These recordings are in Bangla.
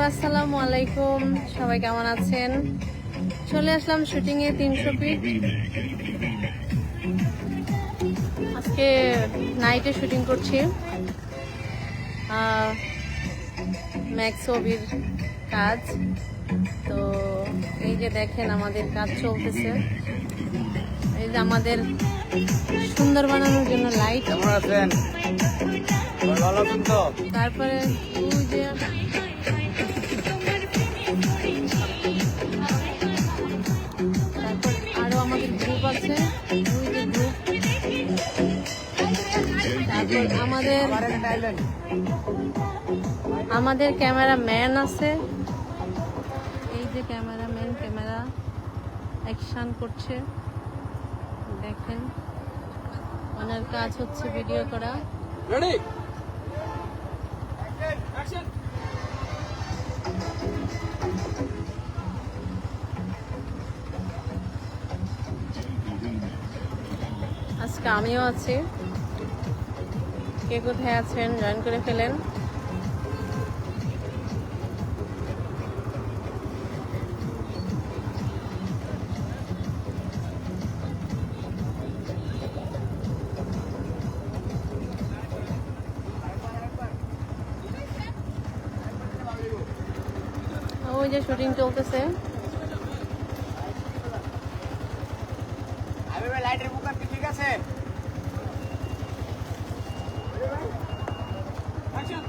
আসসালামু আলাইকুম, সবাই কেমন আছেন? চলে আসলাম শুটিং এ 300 ফিট। আজকে নাইটে শুটিং করছি। ম্যাক্স ছবির কাজ। তো এই যে দেখেন আমাদের কাজ চলতেছে। এই যে আমাদের সুন্দর বানানোর জন্য লাইট। কেমন আছেন? ভালো আছেন তো? তারপরে ওই যে তারপর আরো আমাদের গ্রুপ আছে, ওই যে গ্রুপ। তারপর আমাদের ক্যামেরাম্যান আছে, এই যে ক্যামেরাম্যান ক্যামেরা অ্যাকশন করছে। দেখেন ওনার কাজ হচ্ছে ভিডিও করা। Ready action. আজকে আমিও আছি, কে কোথায় আছেন জয়েন করে ফেলেন। ওই যে শুটিং চলতেছে। লাইটের মুখ কি ঠিক আছে? অ্যাকশন।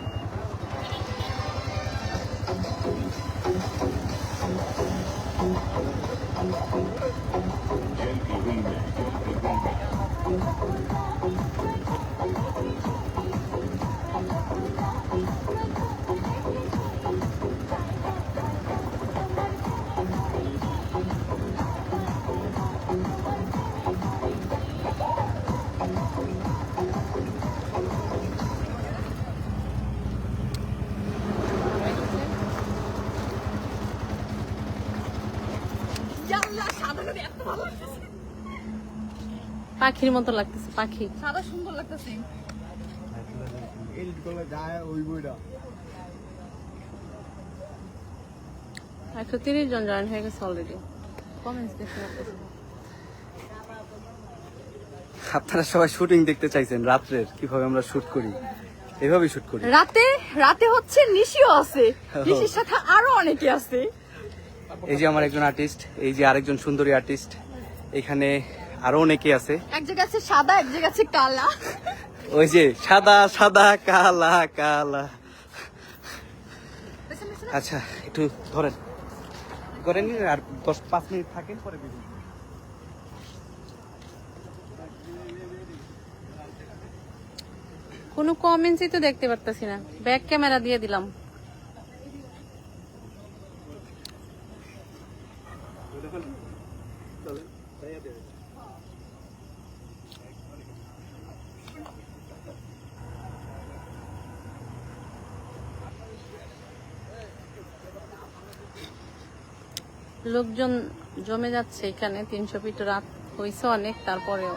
পাখির মতো লাগতেছে, পাখি সাদা সুন্দর লাগতেছে। এডিট করলে যায় ওই বইটা। 130 জন জয়েন হয়ে গেছে অলরেডি। কমেন্টস দেখতে পাচ্ছি। আপনারা সবাই শুটিং দেখতে চাইছেন রাত্রের, কিভাবে আমরা শুট করি, এভাবেই শুট করি। রাতে হচ্ছে নিশিও আছে, নিশির সাথে আরো অনেকে আছে। এই যে আমার একজন আর্টিস্ট, এই যে আরেকজন সুন্দরী আর্টিস্ট, এখানে আরো অনেকে আছে। এক জায়গা আছে সাদা, এক জায়গা আছে কালা। ওই যে সাদা সাদা কালা কালা। আচ্ছা একটু ধরেন করেন আর 10-5 মিনিট থাকেন, পরে বেরিয়ে যাবেন। কোনো কমেন্টসই তো দেখতে পারতেছি না। ব্যাক ক্যামেরা দিয়ে দিলাম। লোকজন জমে যাচ্ছে এখানে। 300 ফিট রাত হয়েছে অনেক, তারপরেও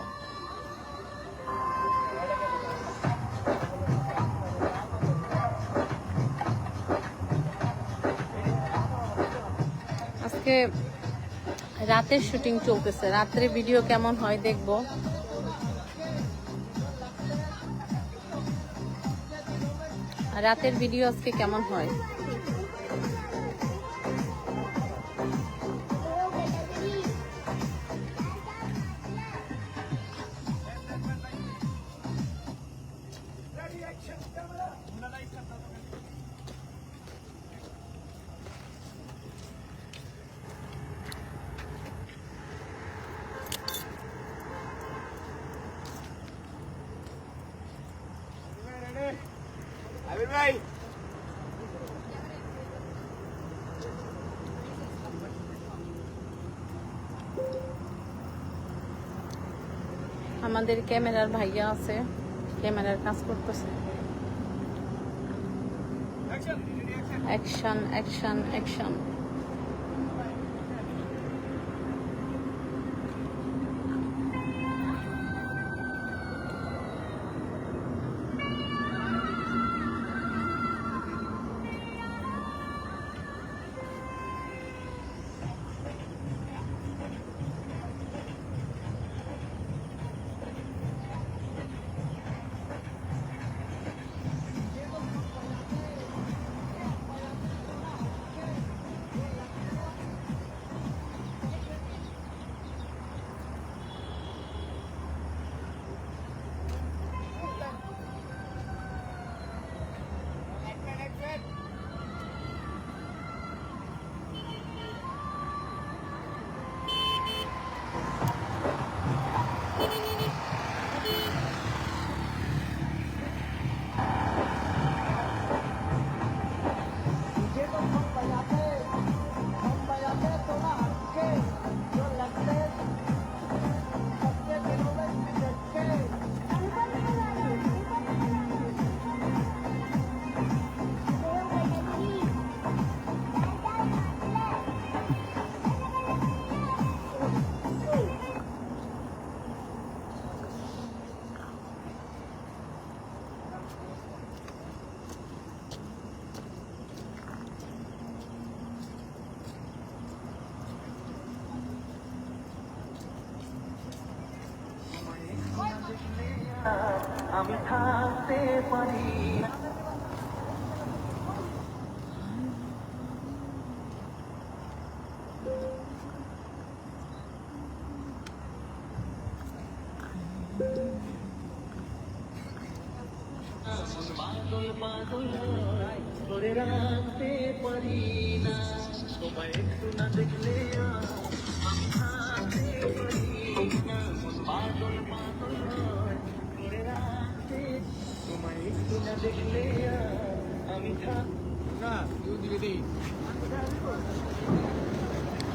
আজকে রাতের শুটিং চলতেছে। রাত্রে ভিডিও কেমন হয় দেখবো। রাতের ভিডিও আজকে কেমন হয়। আবির ভাই আমাদের ক্যামেরার ভাইয়া আছে, ক্যামেরার কাজ করতেছে। Action action action.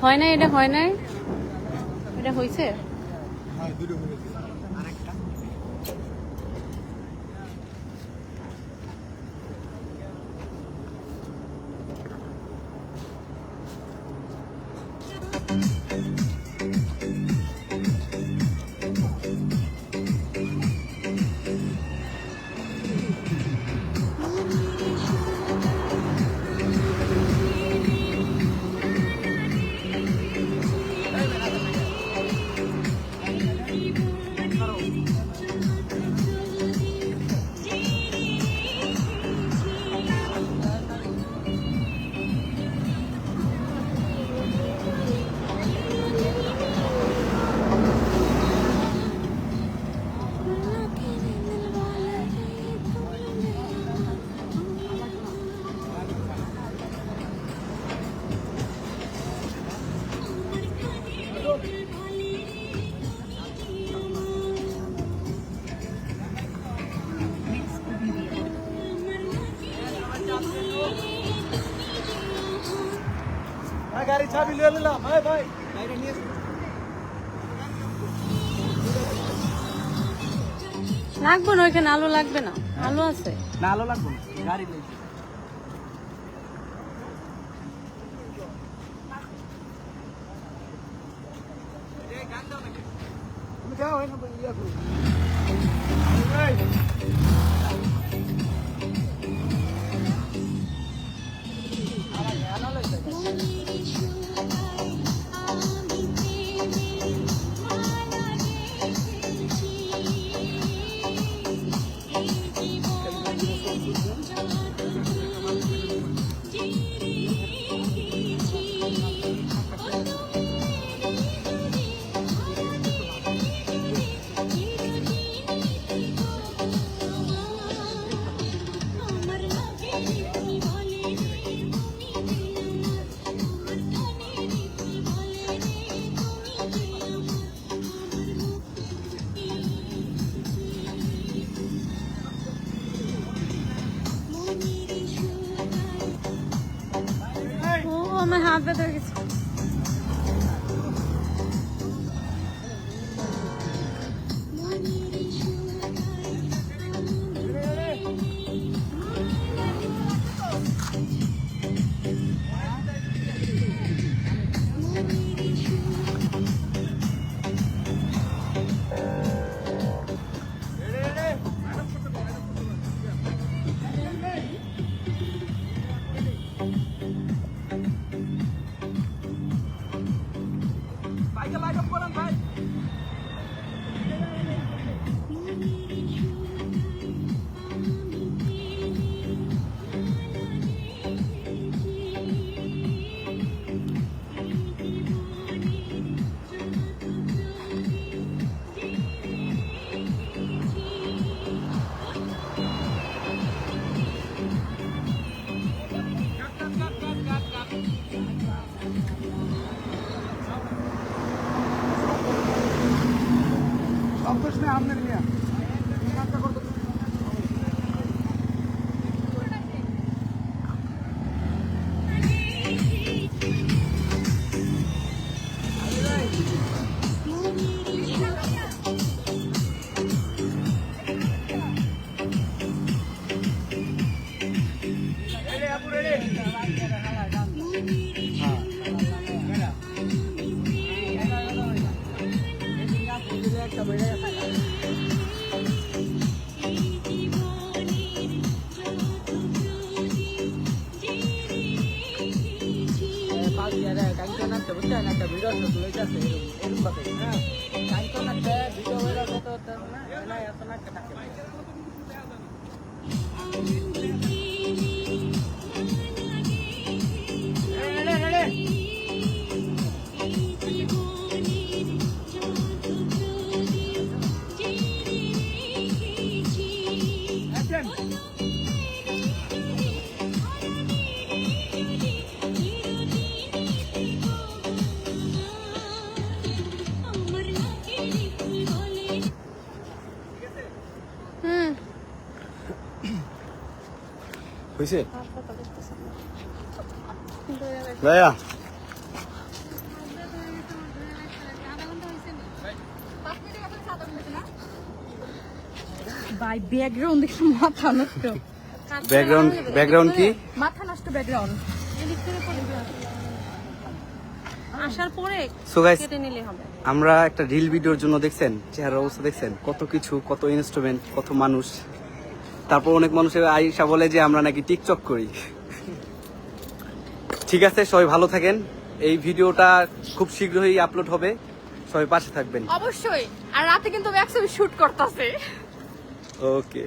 হয় না, এটা হয় নাই, এটা হয়েছে। গাড়ি চাবি লিয়ে নিলাম। ভাই ভাই গাড়ি নিয়ে লাগবে না, ওইখানে আলো লাগবে না, আলো আছে। না আলো লাগবে না, গাড়ি নেই। তুমি যাও হয় না ইয়া করো। ও আমার হাত ব্যথা হয়ে গেছে। অবশ্য না আমনে নিয়া কাজটা করতে একটা ভিডিও তুলে যাচ্ছে এরকম ভাবে, হ্যাঁ কালকে না ভিডিও হয়ে গেছে তো না এত না হয়েছে ভাইয়া ভাই ব্যাকগ্রাউন্ড দেখে মাথা নষ্ট। ব্যাকগ্রাউন্ড কি মাথা নষ্ট ব্যাকগ্রাউন্ড। আসার পরে So guys, কেটে নিলে হবে। আমরা একটা রিল ভিডিওর জন্য দেখছেন চেহারার অবস্থা দেখছেন, কত কিছু, কত ইনস্ট্রুমেন্ট, কত মানুষ। তারপর অনেক মানুষের আইসা বলে যে আমরা নাকি টিকটক করি। ঠিক আছে, সবাই ভালো থাকেন। এই ভিডিওটা খুব শীঘ্রই আপলোড হবে, সবাই পাশে থাকবেন। অবশ্যই। আর রাতে কিন্তু ব্যাক ছবি শুট করতেছে। ওকে।